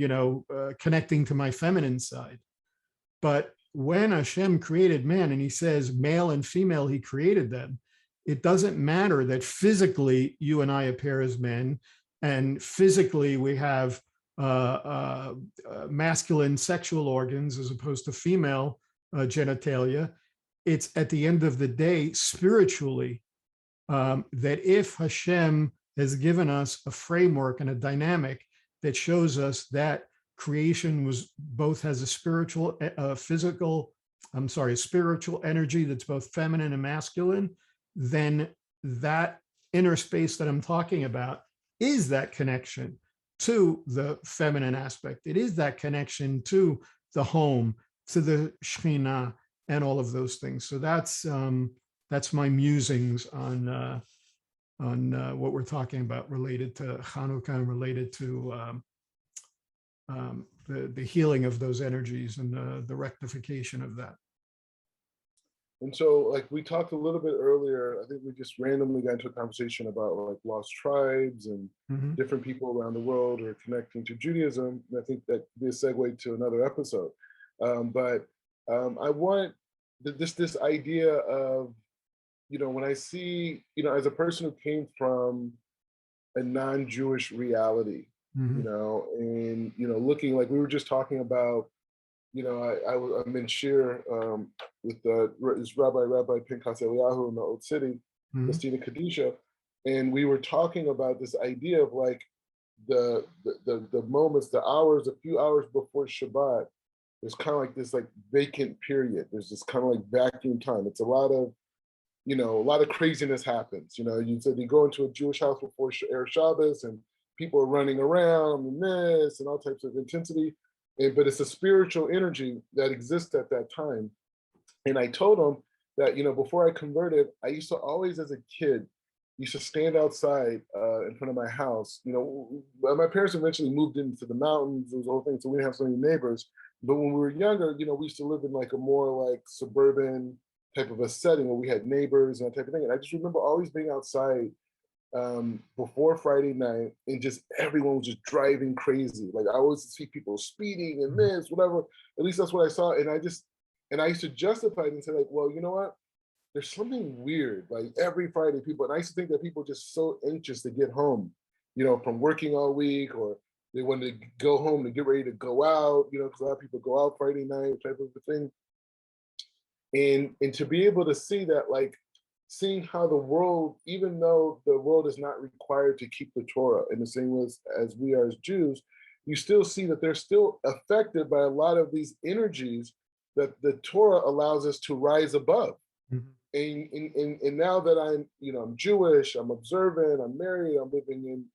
connecting to my feminine side. But when Hashem created man and he says male and female, he created them, it doesn't matter that physically you and I appear as men, and physically we have masculine sexual organs as opposed to female genitalia. It's at the end of the day, spiritually, that if Hashem has given us a framework and a dynamic that shows us that creation was both has a spiritual, spiritual energy that's both feminine and masculine, then that inner space that I'm talking about is that connection to the feminine aspect. It is that connection to the home, to the Shekhinah, and all of those things. So that's my musings on what we're talking about related to Hanukkah and related to the healing of those energies and the rectification of that. And so, like we talked a little bit earlier, I think we just randomly got into a conversation about like lost tribes and different people around the world who are connecting to Judaism. And I think that could be a segue to another episode. But I want this idea of, when I see, as a person who came from a non-Jewish reality, and, looking like we were just talking about, I'm in Shir with this Rabbi Pinchas Eliyahu in the Old City, Christina Kadisha, and we were talking about this idea of like the moments, the hours, a few hours before Shabbat. There's kind of like this like vacant period. There's this kind of like vacuum time. It's a lot of craziness happens. You said you go into a Jewish house before Erev Shabbos and people are running around and this and all types of intensity. But it's a spiritual energy that exists at that time. And I told him that, before I converted, I used to always, as a kid, used to stand outside in front of my house. My parents eventually moved into the mountains. There was a whole thing, so we didn't have so many neighbors. But when we were younger, we used to live in like a more like suburban type of a setting where we had neighbors and that type of thing. And I just remember always being outside before Friday night, and just everyone was just driving crazy. Like I always see people speeding and this, whatever. At least that's what I saw. And I used to justify it and say like, well, you know what? There's something weird. Like every Friday people, and I used to think that people are just so anxious to get home, from working all week, or they wanted to go home to get ready to go out, because a lot of people go out Friday night type of a thing. And to be able to see that, like, seeing how the world, even though the world is not required to keep the Torah in the same way as we are as Jews, you still see that they're still affected by a lot of these energies that the Torah allows us to rise above. And now that I'm Jewish, I'm observant, I'm married, I'm living in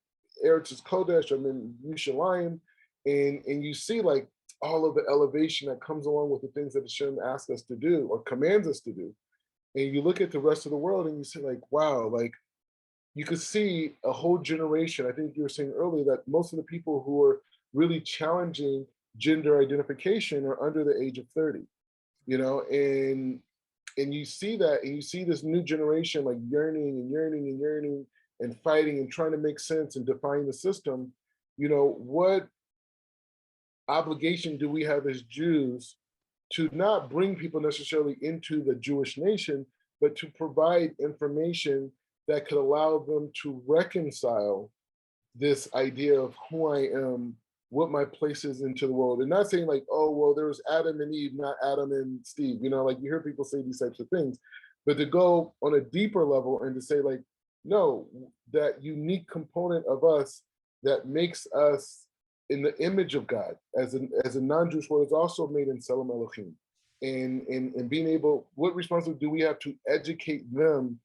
Eretz Kodesh, I'm in Yerushalayim, and you see like all of the elevation that comes along with the things that Hashem asks us to do or commands us to do. And you look at the rest of the world and you say like, wow, like you could see a whole generation. I think you were saying earlier that most of the people who are really challenging gender identification are under the age of 30, you know, and you see that, and you see this new generation like yearning and yearning and yearning and fighting and trying to make sense and define the system. You know, what obligation do we have as Jews to not bring people necessarily into the Jewish nation, but to provide information that could allow them to reconcile this idea of who I am, what my place is into the world, and not saying like, oh, well, there was Adam and Eve, not Adam and Steve. You know, like you hear people say these types of things, but to go on a deeper level and to say like, no, that unique component of us that makes us in the image of God as a non-Jewish world is also made in Tselem Elohim. And being able, what responsibility do we have to educate them,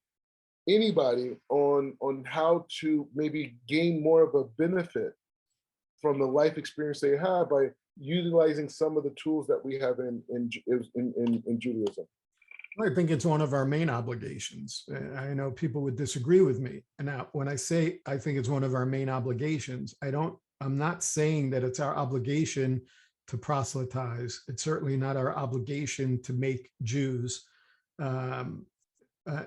anybody, on how to maybe gain more of a benefit from the life experience they have by utilizing some of the tools that we have in Judaism. I think it's one of our main obligations. I know people would disagree with me. And now when I say I think it's one of our main obligations, I'm not saying that it's our obligation to proselytize. It's certainly not our obligation to make Jews. And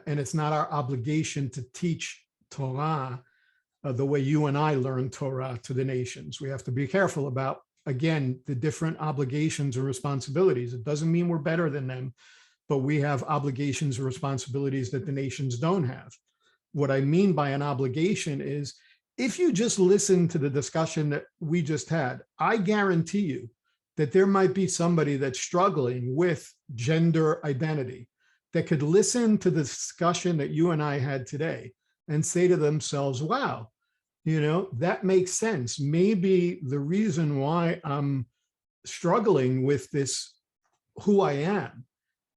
it's not our obligation to teach Torah the way you and I learn Torah to the nations. We have to be careful about, again, the different obligations and responsibilities. It doesn't mean we're better than them, but we have obligations and responsibilities that the nations don't have. What I mean by an obligation is, if you just listen to the discussion that we just had, I guarantee you that there might be somebody that's struggling with gender identity that could listen to the discussion that you and I had today and say to themselves, wow, you know, that makes sense. Maybe the reason why I'm struggling with this, who I am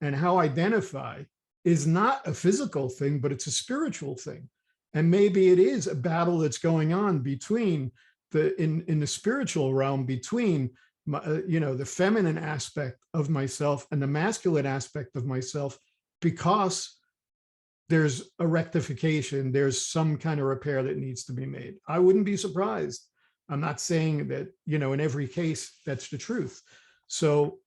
and how I identify, is not a physical thing, but it's a spiritual thing. And maybe it is a battle that's going on between in the spiritual realm, between the feminine aspect of myself and the masculine aspect of myself, because there's a rectification, there's some kind of repair that needs to be made. I wouldn't be surprised. I'm not saying that, in every case, that's the truth. So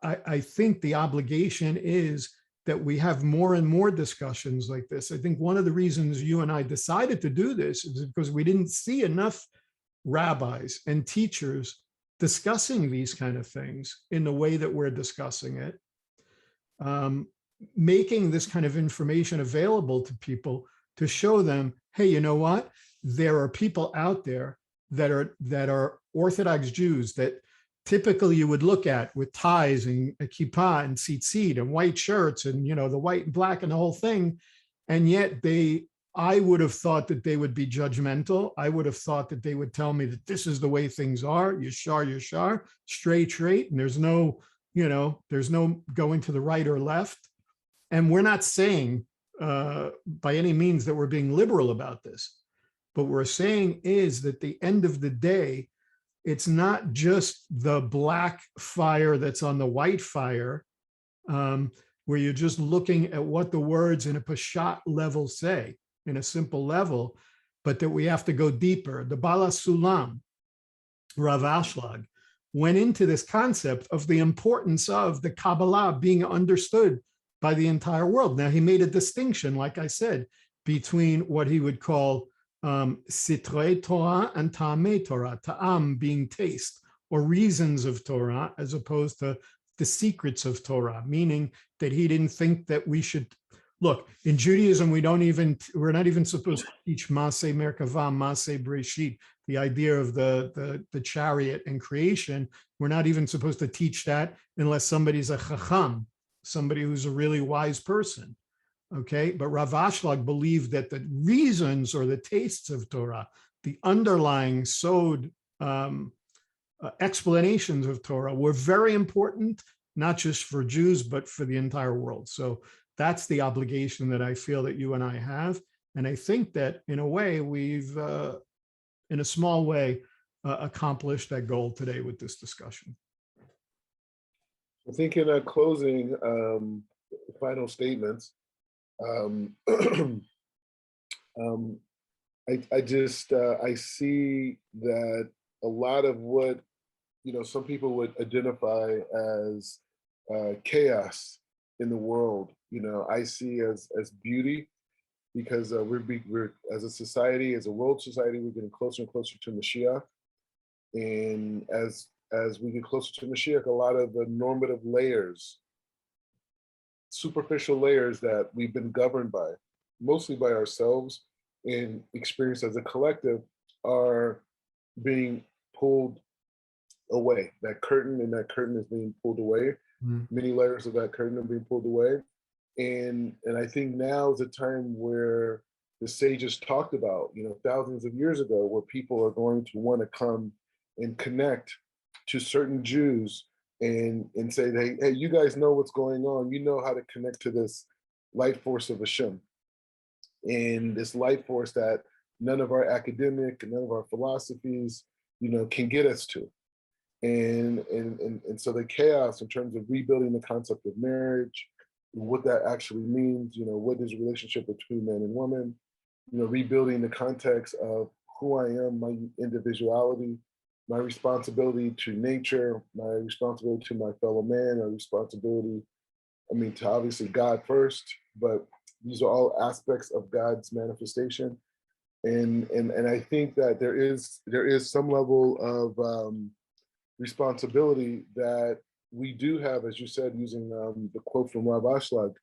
I think the obligation is that we have more and more discussions like this. I think one of the reasons you and I decided to do this is because we didn't see enough rabbis and teachers discussing these kind of things in the way that we're discussing it. Making this kind of information available to people to show them, hey, you know what? There are people out there that are Orthodox Jews that typically you would look at with ties and a kippah and tzitzit and white shirts and, the white and black and the whole thing. And yet I would have thought that they would be judgmental. I would have thought that they would tell me that this is the way things are. Yashar, straight, and there's no going to the right or left. And we're not saying by any means that we're being liberal about this. But what we're saying is that at the end of the day, it's not just the black fire that's on the white fire, where you're just looking at what the words in a Peshat level say, in a simple level, but that we have to go deeper. The Bala Sulam, Rav Ashlag, went into this concept of the importance of the Kabbalah being understood by the entire world. Now, he made a distinction, like I said, between what he would call Sitrei Torah and Ta'amei Torah, Ta'am being taste or reasons of Torah, as opposed to the secrets of Torah, meaning that he didn't think that we should, look, in Judaism, we're not even supposed to teach Maseh Merkavah, Maseh Breshit, the idea of the chariot and creation. We're not even supposed to teach that unless somebody's a chacham, somebody who's a really wise person. Okay, but Rav Ashlag believed that the reasons or the tastes of Torah, the underlying sod explanations of Torah, were very important, not just for Jews, but for the entire world. So that's the obligation that I feel that you and I have. And I think that in a way, we've, in a small way, accomplished that goal today with this discussion. I think in closing, final statements, Um, um, I just I see that a lot of what some people would identify as chaos in the world, I see as beauty, because we're as a society, as a world society, we're getting closer and closer to Mashiach, and as we get closer to Mashiach, a lot of the normative layers, superficial layers that we've been governed by, mostly by ourselves and experienced as a collective, are being pulled away. That curtain is being pulled away. Mm. Many layers of that curtain are being pulled away. And I think now is a time where the sages talked about, thousands of years ago, where people are going to want to come and connect to certain Jews and say, hey, you guys know what's going on. You know how to connect to this light force of Hashem, and this light force that none of our academic and none of our philosophies, can get us to. And so the chaos in terms of rebuilding the concept of marriage, what that actually means, what is a relationship between man and woman, rebuilding the context of who I am, my individuality, my responsibility to nature, my responsibility to my fellow man, my responsibility, to obviously God first, but these are all aspects of God's manifestation. And I think that there is some level of responsibility that we do have, as you said, using the quote from Rav Ashlag,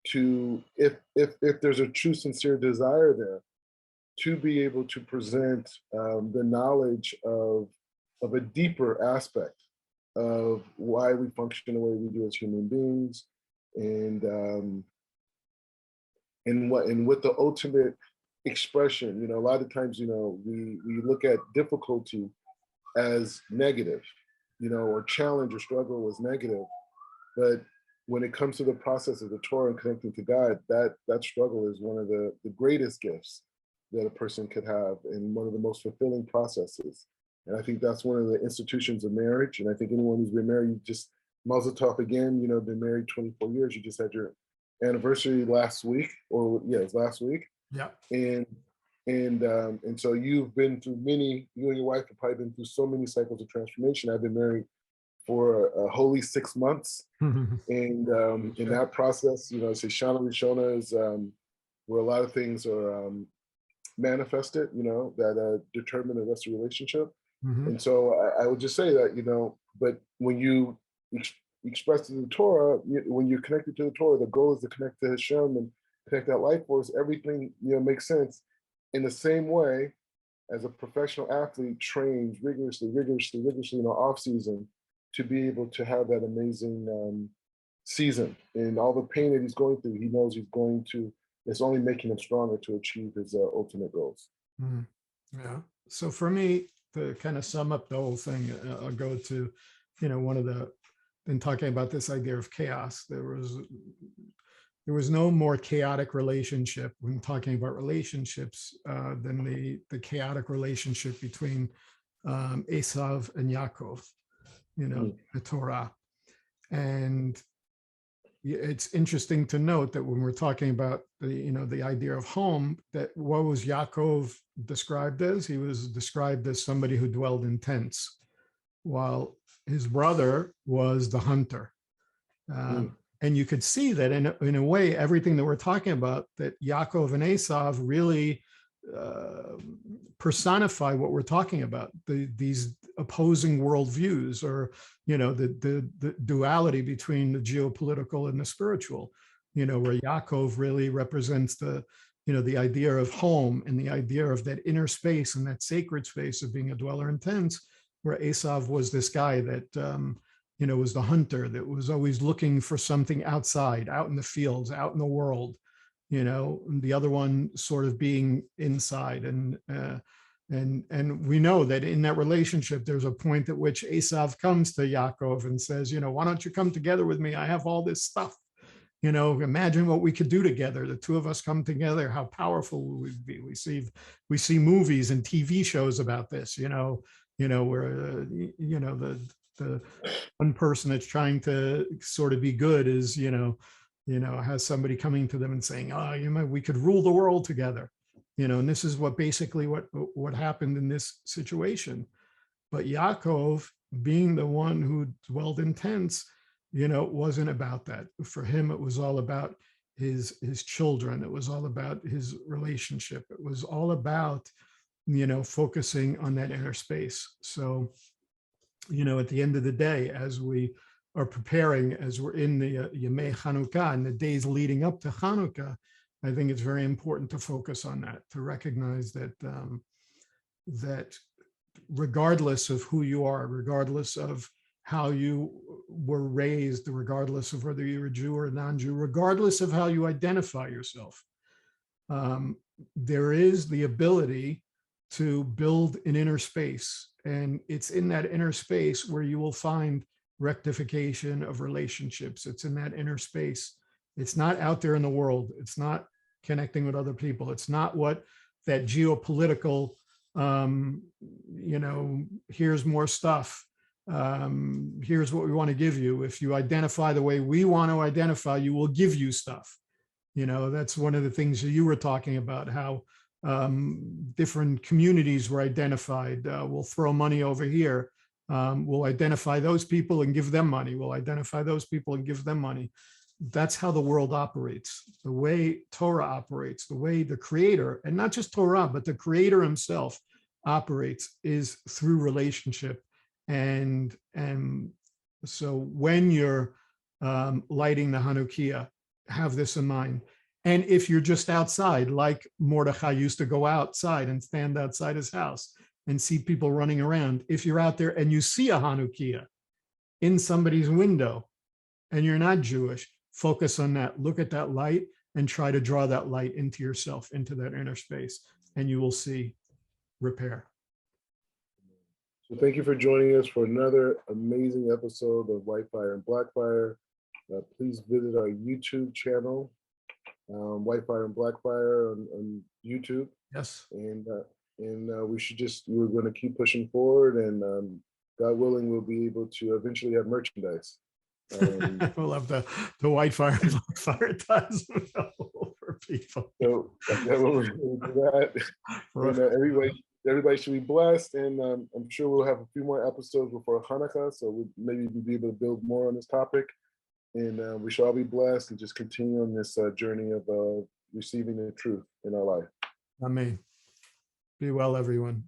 to if there's a true sincere desire there, to be able to present the knowledge of a deeper aspect of why we function the way we do as human beings, and what the ultimate expression. A lot of times, we look at difficulty as negative, or challenge or struggle as negative. But when it comes to the process of the Torah and connecting to God, that struggle is one of the greatest gifts that a person could have, and one of the most fulfilling processes. And I think that's one of the institutions of marriage. And I think anyone who's been married, you just mazel tov again, been married 24 years. You just had your anniversary last week, or yeah, it's last week. Yeah. And so you've been through you and your wife have probably been through so many cycles of transformation. I've been married for a holy 6 months. And in that process, say Shana Rishona is where a lot of things are manifested, that determine the rest of the relationship. And so I would just say that, but when you express to the Torah, when you're connected to the Torah, the goal is to connect to Hashem and connect that life force. Everything, makes sense. In the same way as a professional athlete trains rigorously in the off season to be able to have that amazing season, and all the pain that he's going through, he knows it's only making him stronger to achieve his ultimate goals. Yeah. So for me, to kind of sum up the whole thing, I'll go to, been talking about this idea of chaos. There was no more chaotic relationship when talking about relationships than the chaotic relationship between Esav and Yaakov, the Torah. And it's interesting to note that when we're talking about the idea of home, that what was Yaakov described as? He was described as somebody who dwelled in tents, while his brother was the hunter. And you could see that in a way, everything that we're talking about, that Yaakov and Esav really personify what we're talking about, these opposing worldviews, or the duality between the geopolitical and the spiritual, where Yaakov really represents the idea of home and the idea of that inner space and that sacred space of being a dweller in tents, where Esav was this guy that was the hunter that was always looking for something outside, out in the fields, out in the world, and the other one sort of being inside. And we know that in that relationship, there's a point at which Esav comes to Yaakov and says, why don't you come together with me? I have all this stuff. Imagine what we could do together. The two of us come together, how powerful we would be. We see movies and TV shows about this, where, the one person that's trying to sort of be good is, has somebody coming to them and saying, oh, we could rule the world together, and this is basically what happened in this situation. But Yaakov, being the one who dwelled in tents, wasn't about that. For him, it was all about his children. It was all about his relationship. It was all about, focusing on that inner space. So, at the end of the day, as we are preparing, as we're in the Yemei Chanukah, and the days leading up to Chanukah, I think it's very important to focus on that, to recognize that that regardless of who you are, regardless of how you were raised, regardless of whether you're a Jew or a non-Jew, regardless of how you identify yourself, there is the ability to build an inner space. And it's in that inner space where you will find rectification of relationships. It's in that inner space. It's not out there in the world. It's not connecting with other people. It's not what that geopolitical, here's more stuff. Here's what we want to give you. If you identify the way we want to identify, you will give you stuff. That's one of the things that you were talking about, how different communities were identified. We'll throw money over here. We'll identify those people and give them money. We'll identify those people and give them money. That's how the world operates. The way Torah operates, the way the creator, and not just Torah, but the creator himself operates, is through relationship. And so when you're lighting the Hanukkah, have this in mind. And if you're just outside, like Mordechai used to go outside and stand outside his house and see people running around, if you're out there and you see a Hanukkah in somebody's window and you're not Jewish, focus on that. Look at that light and try to draw that light into yourself, into that inner space, and you will see repair. So thank you for joining us for another amazing episode of White Fire and Black Fire. Please visit our YouTube channel, White Fire and Black Fire on YouTube. Yes. And we're going to keep pushing forward, and God willing, we'll be able to eventually have merchandise. We'll have the White Fire and Black Fire ties for people. So we'll do that. And, everybody should be blessed, and I'm sure we'll have a few more episodes before Hanukkah, so we'll maybe be able to build more on this topic. And we shall all be blessed and just continue on this journey of receiving the truth in our life. Amen. Be well, everyone.